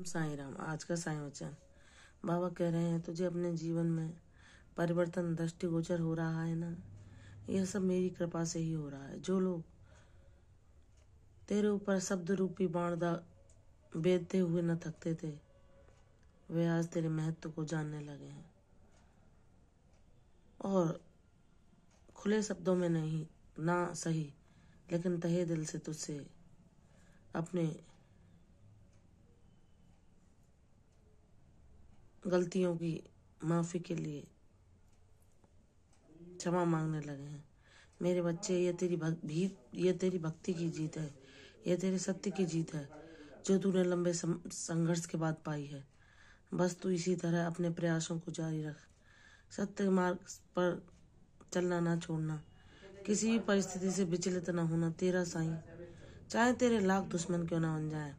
साईं राम। आज का साईं वचन। बाबा कह रहे हैं तुझे अपने जीवन में परिवर्तन दृष्टिगोचर हो रहा है ना, यह सब मेरी कृपा से ही हो रहा है। जो लोग तेरे ऊपर शब्द रूपी बाण बेधते हुए न थकते थे, वे आज तेरे महत्व को जानने लगे हैं और खुले शब्दों में नहीं ना सही, लेकिन तहे दिल से तुझसे अपने गलतियों की माफी के लिए क्षमा मांगने लगे हैं। मेरे बच्चे, ये तेरी भक्ति की जीत है, यह तेरे सत्य की जीत है जो तूने लंबे संघर्ष के बाद पाई है। बस तू इसी तरह अपने प्रयासों को जारी रख, सत्य मार्ग पर चलना ना छोड़ना, किसी भी परिस्थिति से विचलित ना होना। तेरा साईं चाहे तेरे लाख दुश्मन क्यों ना बन जाए,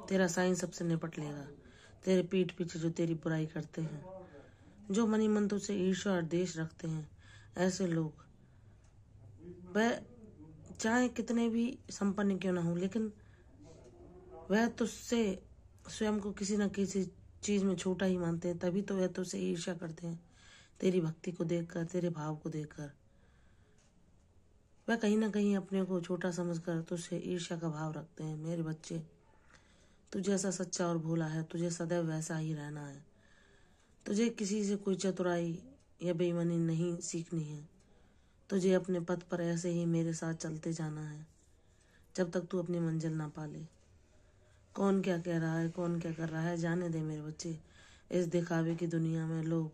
तेरा साईं सबसे निपट लेगा। तेरे पीठ पीछे जो तेरी बुराई करते हैं, जो मनी मन तुझसे ईर्ष्या और द्वेष रखते हैं, ऐसे लोग वह चाहे कितने भी संपन्न क्यों ना हो, लेकिन वह तुझसे स्वयं को किसी न किसी चीज में छोटा ही मानते हैं। तभी तो वह तुझसे ईर्ष्या करते हैं। तेरी भक्ति को देखकर, तेरे भाव को देखकर वह कहीं ना कहीं अपने को छोटा समझकर तुझसे ईर्ष्या का भाव रखते हैं। मेरे बच्चे, तू जैसा सच्चा और भोला है, तुझे सदैव वैसा ही रहना है। तुझे किसी से कोई चतुराई या बेईमानी नहीं सीखनी है। तुझे अपने पथ पर ऐसे ही मेरे साथ चलते जाना है जब तक तू अपनी मंजिल ना पा ले। कौन क्या कह रहा है, कौन क्या कर रहा है, जाने दे मेरे बच्चे। इस दिखावे की दुनिया में लोग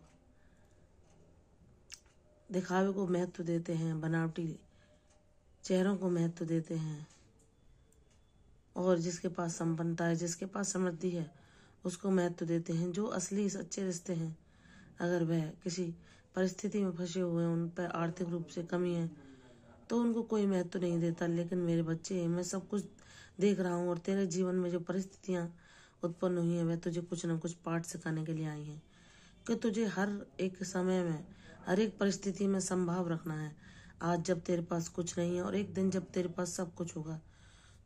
दिखावे को महत्व देते हैं, बनावटी चेहरों को महत्व देते हैं, और जिसके पास संपन्नता है, जिसके पास समृद्धि है, उसको महत्व देते हैं। जो असली सच्चे रिश्ते हैं, अगर वह किसी परिस्थिति में फंसे हुए हैं, उन पर आर्थिक रूप से कमी है, तो उनको कोई महत्व नहीं देता। लेकिन मेरे बच्चे, मैं सब कुछ देख रहा हूँ और तेरे जीवन में जो परिस्थितियां उत्पन्न हुई हैं, वह तुझे कुछ न कुछ पाठ सिखाने के लिए आई हैं कि तुझे हर एक समय में, हर एक परिस्थिति में संभाव रखना है। आज जब तेरे पास कुछ नहीं है और एक दिन जब तेरे पास सब कुछ होगा,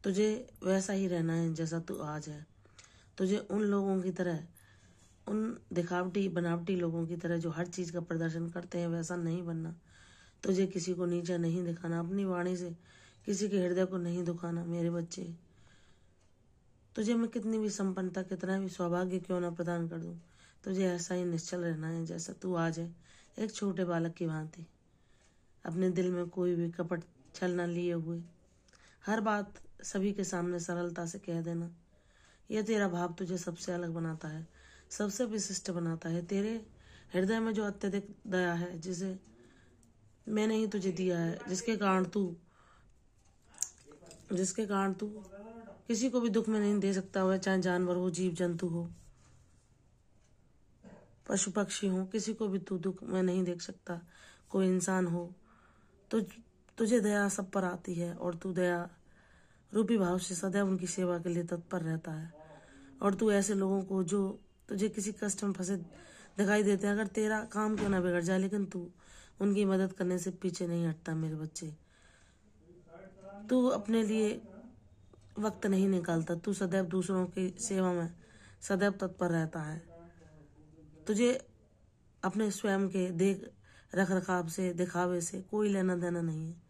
तुझे वैसा ही रहना है जैसा तू आज है। तुझे उन लोगों की तरह, उन दिखावटी बनावटी लोगों की तरह जो हर चीज का प्रदर्शन करते हैं, वैसा नहीं बनना। तुझे किसी को नीचा नहीं दिखाना, अपनी वाणी से किसी के हृदय को नहीं दुखाना। मेरे बच्चे, तुझे मैं कितनी भी संपन्नता, कितना भी सौभाग्य क्यों ना प्रदान कर दूं, तुझे ऐसा ही निश्चल रहना है जैसा तू आज है, एक छोटे बालक की भांति, अपने दिल में कोई भी कपट छल न लिए हुए, हर बात सभी के सामने सरलता से कह देना। यह तेरा भाव तुझे सबसे अलग बनाता है, सबसे विशिष्ट बनाता है। तेरे हृदय में जो अत्यधिक दया है, जिसे मैंने ही तुझे दिया है, जिसके कारण तू किसी को भी दुख में नहीं दे सकता। वह चाहे जानवर हो, जीव जंतु हो, पशु पक्षी हो, किसी को भी तू दुख में नहीं देख सकता। कोई इंसान हो, तुझे दया सब पर आती है और तू दया रूपी भाव से सदैव उनकी सेवा के लिए तत्पर रहता है। और तू ऐसे लोगों को जो तुझे किसी कष्ट में फंसे दिखाई देते हैं, अगर तेरा काम क्यों ना बिगड़ जाए, लेकिन तू उनकी मदद करने से पीछे नहीं हटता। मेरे बच्चे, तू अपने लिए वक्त नहीं निकालता, तू सदैव दूसरों की सेवा में सदैव तत्पर रहता है। तुझे अपने स्वयं के रख रखाव से, दिखावे से कोई लेना देना नहीं है।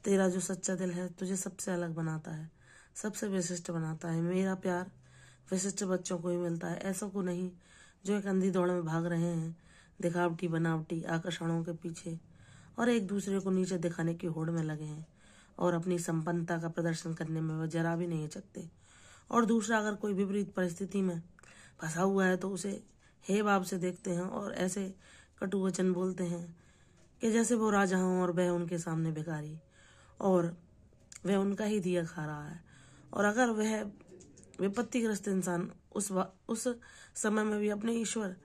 तेरा जो सच्चा दिल है तुझे सबसे अलग बनाता है, सबसे विशिष्ट बनाता है। मेरा प्यार विशिष्ट बच्चों को ही मिलता है, ऐसा को नहीं जो एक अंधी दौड़ में भाग रहे हैं, दिखावटी बनावटी आकर्षणों के पीछे, और एक दूसरे को नीचे दिखाने की होड़ में लगे हैं और अपनी संपन्नता का प्रदर्शन करने में वह जरा भी नहीं हिचकते। और दूसरा, अगर कोई विपरीत परिस्थिति में फंसा हुआ है तो उसे हे भाव से देखते हैं और ऐसे कटु वचन बोलते हैं कि जैसे वो राजा हों और वह उनके सामने भिखारी, और वह उनका ही दिया खा रहा है। और अगर वह विपत्तिग्रस्त इंसान उस समय में भी अपने ईश्वर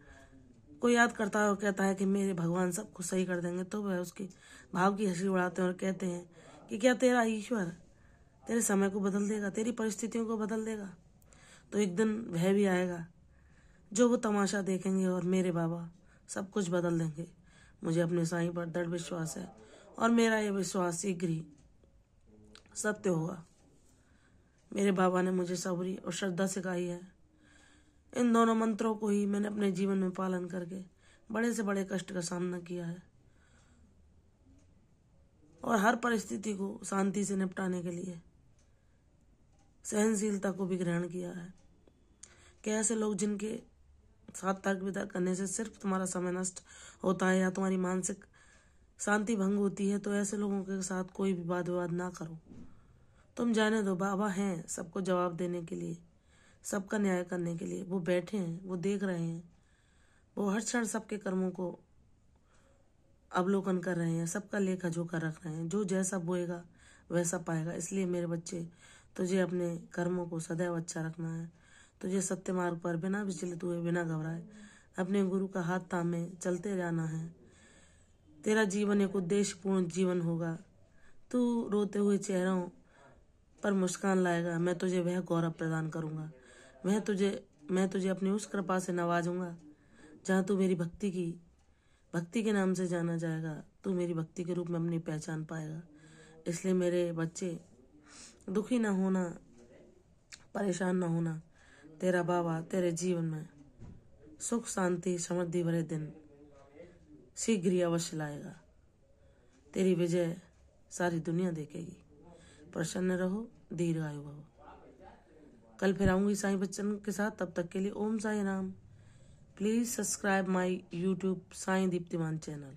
को याद करता है और कहता है कि मेरे भगवान सबको सही कर देंगे, तो वह उसकी भाव की हंसी उड़ाते हैं और कहते हैं कि क्या तेरा ईश्वर तेरे समय को बदल देगा, तेरी परिस्थितियों को बदल देगा? तो एक दिन वह भी आएगा जो वो तमाशा देखेंगे और मेरे बाबा सब कुछ बदल देंगे। मुझे अपने साईं पर दृढ़ विश्वास है और मेरा यह विश्वास शीघ्र ही सत्य होगा। मेरे बाबा ने मुझे सबरी और श्रद्धा सिखाई है। इन दोनों मंत्रों को ही मैंने अपने जीवन में पालन करके बड़े से बड़े कष्ट का सामना किया है और हर परिस्थिति को शांति से निपटाने के लिए सहनशीलता को भी ग्रहण किया है। कि ऐसे लोग जिनके साथ तर्क वितर्क करने से सिर्फ तुम्हारा समय नष्ट होता है या तुम्हारी मानसिक शांति भंग होती है, तो ऐसे लोगों के साथ कोई भी वाद विवाद ना करो। तुम जाने दो, बाबा हैं सबको जवाब देने के लिए, सबका न्याय करने के लिए। वो बैठे हैं, वो देख रहे हैं, वो हर क्षण सबके कर्मों को अवलोकन कर रहे हैं, सबका लेखा जोखा रख रहे हैं। जो जैसा बोएगा वैसा पाएगा। इसलिए मेरे बच्चे, तुझे अपने कर्मों को सदैव अच्छा रखना है। तुझे सत्य मार्ग पर बिना विचलित हुए, बिना घबराए अपने गुरु का हाथ थामे चलते जाना है। तेरा जीवन एक उद्देश्यपूर्ण जीवन होगा। तू रोते हुए चेहरों पर मुस्कान लाएगा। मैं तुझे वह गौरव प्रदान करूंगा। मैं तुझे अपनी उस कृपा से नवाजूंगा जहाँ तू मेरी भक्ति के नाम से जाना जाएगा। तू मेरी भक्ति के रूप में अपनी पहचान पाएगा। इसलिए मेरे बच्चे, दुखी ना होना, परेशान ना होना। तेरा बाबा तेरे जीवन में सुख, शांति, समृद्धि भरे दिन शीघ्र ही अवश्य लाएगा। तेरी विजय सारी दुनिया देखेगी। प्रसन्न रहो, दीर्घायु भव। कल फिर आऊंगी साईं बच्चन के साथ। तब तक के लिए Om Sai Ram. Please subscribe my YouTube Sai Deeptiman channel.